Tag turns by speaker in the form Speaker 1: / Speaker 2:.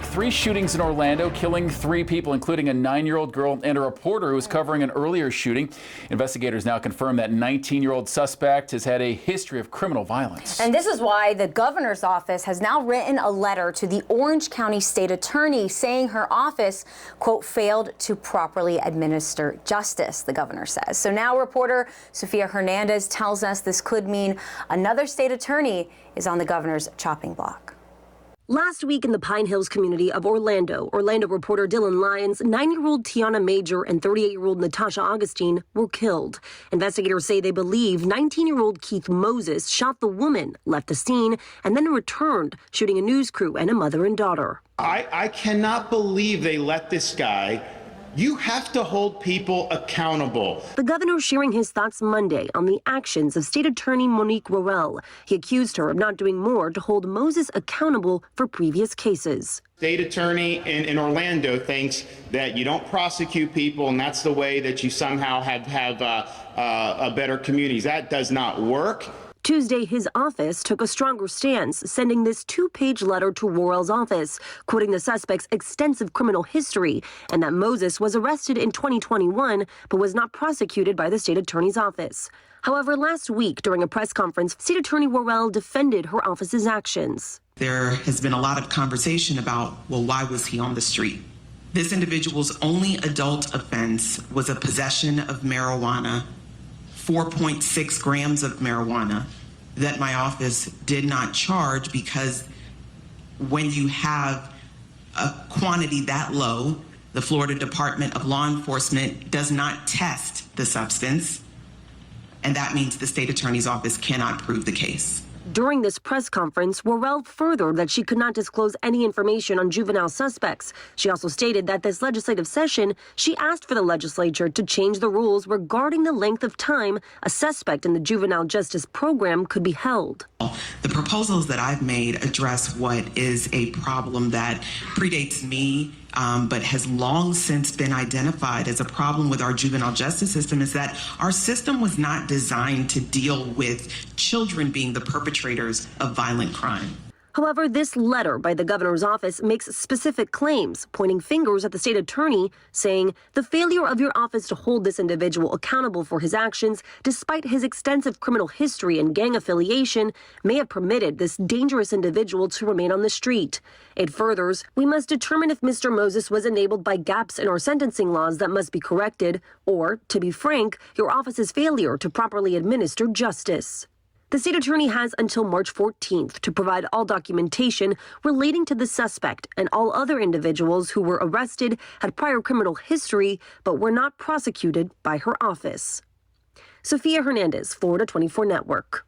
Speaker 1: Three shootings in Orlando, killing 3 people, including a 9-year-old girl and a reporter who was covering an earlier shooting. Investigators now confirm that 19-year-old suspect has had a history of criminal violence.
Speaker 2: And this is why the governor's office has now written a letter to the Orange County State Attorney saying her office, quote, failed to properly administer justice, the governor says. So now reporter Sofia Hernandez tells us this could mean another state attorney is on the governor's chopping block.
Speaker 3: Last week in the Pine Hills community of Orlando reporter Dylan Lyons, 9-year-old Tiana Major, and 38-year-old Natasha Augustine were killed. Investigators say they believe 19-year-old Keith Moses shot the woman, left the scene, and then returned, shooting a news crew and a mother and daughter.
Speaker 4: I cannot believe they let this guy. You have to hold people accountable.
Speaker 3: The governor sharing his thoughts Monday on the actions of State Attorney Monique Worrell. He accused her of not doing more to hold Moses accountable for previous cases.
Speaker 4: State attorney in Orlando thinks that you don't prosecute people, and that's the way that you somehow have a better communities. That does not work.
Speaker 3: Tuesday, his office took a stronger stance, sending this 2-page letter to Worrell's office, quoting the suspect's extensive criminal history and that Moses was arrested in 2021 but was not prosecuted by the state attorney's office. However, last week during a press conference, State Attorney Worrell defended her office's actions.
Speaker 5: There has been a lot of conversation about, well, why was he on the street? This individual's only adult offense was a possession of marijuana, 4.6 grams of marijuana, that my office did not charge because when you have a quantity that low, the Florida Department of Law Enforcement does not test the substance, and that means the state attorney's office cannot prove the case.
Speaker 3: During this press conference, Worrell furthered that she could not disclose any information on juvenile suspects. She also stated that this legislative session, she asked for the legislature to change the rules regarding the length of time a suspect in the juvenile justice program could be held.
Speaker 5: The proposals that I've made address what is a problem that predates me, but has long since been identified as a problem with our juvenile justice system, is that our system was not designed to deal with children being the perpetrators of violent crime.
Speaker 3: However, this letter by the governor's office makes specific claims, pointing fingers at the state attorney, saying the failure of your office to hold this individual accountable for his actions, despite his extensive criminal history and gang affiliation, may have permitted this dangerous individual to remain on the street. It furthers, we must determine if Mr. Moses was enabled by gaps in our sentencing laws that must be corrected, or, to be frank, your office's failure to properly administer justice. The state attorney has until March 14th to provide all documentation relating to the suspect and all other individuals who were arrested, had prior criminal history, but were not prosecuted by her office. Sofia Hernandez, Florida 24 Network.